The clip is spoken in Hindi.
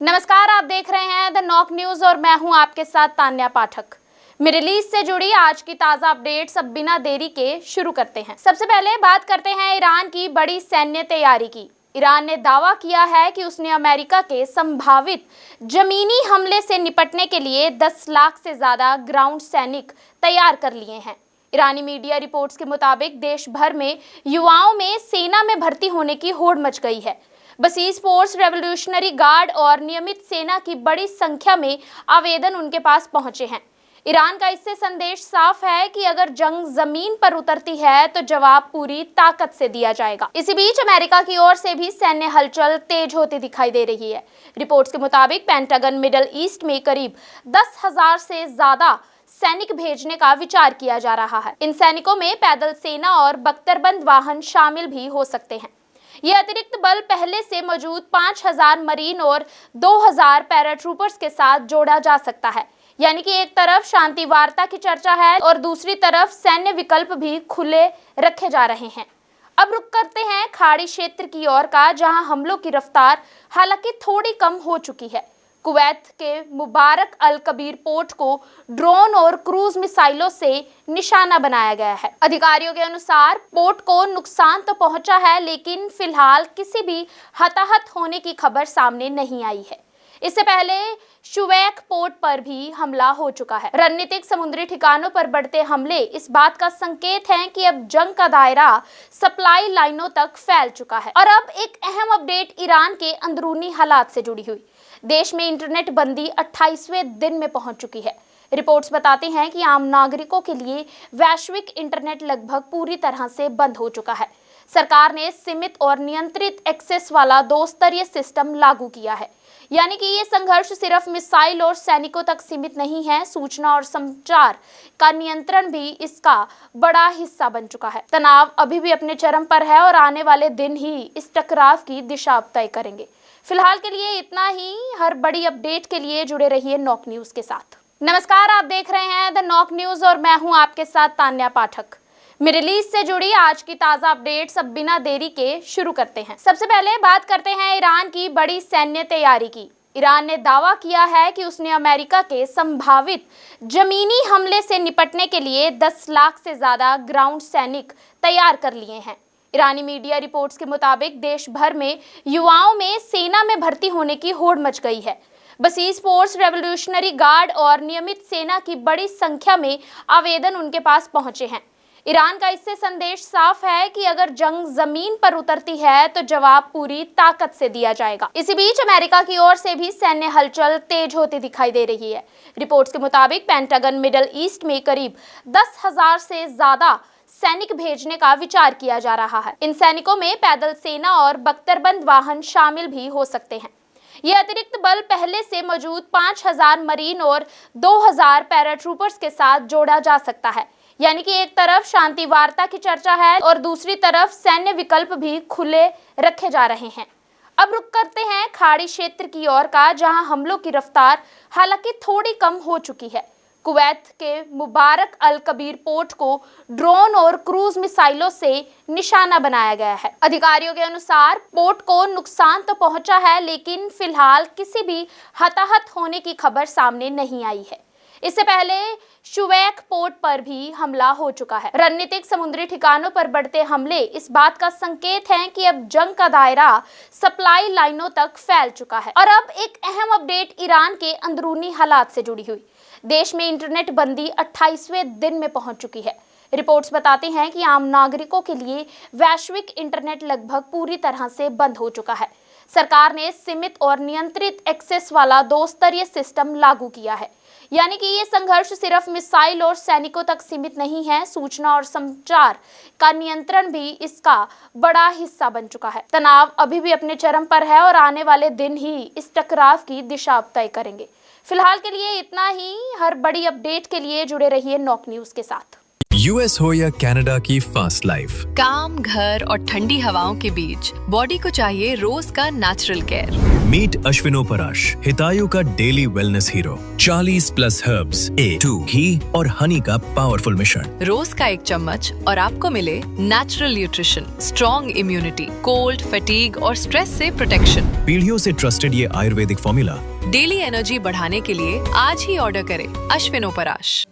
नमस्कार, आप देख रहे हैं द नॉक न्यूज और मैं हूं आपके साथ तान्या पाठक। मिडिल ईस्ट से जुड़ी आज की ताजा अपडेट्स अब बिना देरी के शुरू करते हैं। सबसे पहले बात करते हैं ईरान की बड़ी सैन्य तैयारी की। ईरान ने दावा किया है कि उसने अमेरिका के संभावित जमीनी हमले से निपटने के लिए 10 लाख से ज्यादा ग्राउंड सैनिक तैयार कर लिए हैं। ईरानी मीडिया रिपोर्ट्स के मुताबिक देश भर में युवाओं में सेना में भर्ती होने की होड़ मच गई है। बसीज फोर्स, रेवोल्यूशनरी गार्ड और नियमित सेना की बड़ी संख्या में आवेदन उनके पास पहुंचे हैं। ईरान का इससे संदेश साफ है कि अगर जंग जमीन पर उतरती है तो जवाब पूरी ताकत से दिया जाएगा। इसी बीच अमेरिका की ओर से भी सैन्य हलचल तेज होती दिखाई दे रही है। रिपोर्ट्स के मुताबिक पेंटागन मिडिल ईस्ट में करीब 10,000 से ज्यादा सैनिक भेजने का विचार किया जा रहा है। इन सैनिकों में पैदल सेना और बख्तरबंद वाहन शामिल भी हो सकते हैं। ये अतिरिक्त बल पहले से मौजूद 5,000 मरीन और 2,000 पैराट्रूपर्स के साथ जोड़ा जा सकता है। यानी कि एक तरफ शांति वार्ता की चर्चा है और दूसरी तरफ सैन्य विकल्प भी खुले रखे जा रहे हैं। अब रुक करते हैं खाड़ी क्षेत्र की ओर का, जहां हमलों की रफ्तार हालांकि थोड़ी कम हो चुकी है। कुवैत के मुबारक अल कबीर पोर्ट को ड्रोन और क्रूज मिसाइलों से निशाना बनाया गया है। अधिकारियों के अनुसार पोर्ट को नुकसान तो पहुंचा है, लेकिन फिलहाल किसी भी हताहत होने की खबर सामने नहीं आई है। इससे पहले शुवैक पोर्ट पर भी हमला हो चुका है। रणनीतिक समुद्री ठिकानों पर बढ़ते हमले इस बात का संकेत हैं कि अब जंग का दायरा सप्लाई लाइनों तक फैल चुका है। और अब एक अहम अपडेट ईरान के अंदरूनी हालात से जुड़ी हुई। देश में इंटरनेट बंदी 28वें दिन में पहुंच चुकी है। रिपोर्ट्स बताती हैं कि आम नागरिकों के लिए वैश्विक इंटरनेट लगभग पूरी तरह से बंद हो चुका है। सरकार ने सीमित और नियंत्रित एक्सेस वाला 2 स्तरीय सिस्टम लागू किया है। यानी कि ये संघर्ष सिर्फ मिसाइल और सैनिकों तक सीमित नहीं है, सूचना और संचार का नियंत्रण भी इसका बड़ा हिस्सा बन चुका है। तनाव अभी भी अपने चरम पर है और आने वाले दिन ही इस टकराव की दिशा तय करेंगे। फिलहाल के लिए इतना ही। हर बड़ी अपडेट के लिए जुड़े रहिए नॉक न्यूज के साथ। नमस्कार, आप देख रहे हैं द नॉक न्यूज और मैं हूं आपके साथ तान्या पाठक। मिडिल ईस्ट से जुड़ी आज की ताजा अपडेट्स अब बिना देरी के शुरू करते हैं। सबसे पहले बात करते हैं ईरान की बड़ी सैन्य तैयारी की। ईरान ने दावा किया है कि उसने अमेरिका के संभावित जमीनी हमले से निपटने के लिए 10 लाख से ज्यादा ग्राउंड सैनिक तैयार कर लिए हैं। ईरानी मीडिया रिपोर्ट्स के मुताबिक देश भर में युवाओं में सेना में भर्ती होने की होड़ मच गई है। बसीज फोर्स, रेवोल्यूशनरी गार्ड और नियमित सेना की बड़ी संख्या में आवेदन उनके पास पहुंचे हैं। ईरान का इससे संदेश साफ है कि अगर जंग जमीन पर उतरती है तो जवाब पूरी ताकत से दिया जाएगा। इसी बीच अमेरिका की ओर से भी सैन्य हलचल तेज होती दिखाई दे रही है। रिपोर्ट्स के मुताबिक पेंटागन मिडिल ईस्ट में करीब 10,000 से ज्यादा सैनिक भेजने का विचार किया जा रहा है। इन सैनिकों में पैदल सेना और बख्तरबंद वाहन शामिल भी हो सकते हैं। ये अतिरिक्त बल पहले से मौजूद 5,000 मरीन और 2,000 पैराट्रूपर्स के साथ जोड़ा जा सकता है। यानी कि एक तरफ शांति वार्ता की चर्चा है और दूसरी तरफ सैन्य विकल्प भी खुले रखे जा रहे हैं। अब रुक करते हैं खाड़ी क्षेत्र की ओर का, जहां हमलों की रफ्तार हालांकि थोड़ी कम हो चुकी है। कुवैत के मुबारक अल कबीर पोर्ट को ड्रोन और क्रूज मिसाइलों से निशाना बनाया गया है। अधिकारियों के अनुसार पोर्ट को नुकसान तो पहुंचा है, लेकिन फिलहाल किसी भी हताहत होने की खबर सामने नहीं आई है। इससे पहले शुवैक पोर्ट पर भी हमला हो चुका है। रणनीतिक समुद्री ठिकानों पर बढ़ते हमले इस बात का संकेत हैं कि अब जंग का दायरा सप्लाई लाइनों तक फैल चुका है। और अब एक अहम अपडेट ईरान के अंदरूनी हालात से जुड़ी हुई। देश में इंटरनेट बंदी 28वें दिन में पहुंच चुकी है। रिपोर्ट्स बताती हैं कि आम नागरिकों के लिए वैश्विक इंटरनेट लगभग पूरी तरह से बंद हो चुका है। सरकार ने सीमित और नियंत्रित एक्सेस वाला 2 स्तरीय सिस्टम लागू किया है। यानी कि ये संघर्ष सिर्फ मिसाइल और सैनिकों तक सीमित नहीं है, सूचना और संचार का नियंत्रण भी इसका बड़ा हिस्सा बन चुका है। तनाव अभी भी अपने चरम पर है और आने वाले दिन ही इस टकराव की दिशा तय करेंगे। फिलहाल के लिए इतना ही। हर बड़ी अपडेट के लिए जुड़े रहिए नॉक न्यूज के साथ। यूएस हो या कनाडा की फास्ट लाइफ, काम, घर और ठंडी हवाओं के बीच बॉडी को चाहिए रोज का नेचुरल केयर। मीट अश्विनो पराश, हितायु का daily wellness hero. 40+ herbs, A2 घी और हनी का पावरफुल मिश्रण। रोज का 1 चम्मच और आपको मिले natural nutrition, strong immunity, cold, fatigue और स्ट्रेस से प्रोटेक्शन। पीढ़ियों से ट्रस्टेड ये आयुर्वेदिक फॉर्मूला डेली एनर्जी बढ़ाने के लिए आज ही ऑर्डर करें अश्विनो पराश।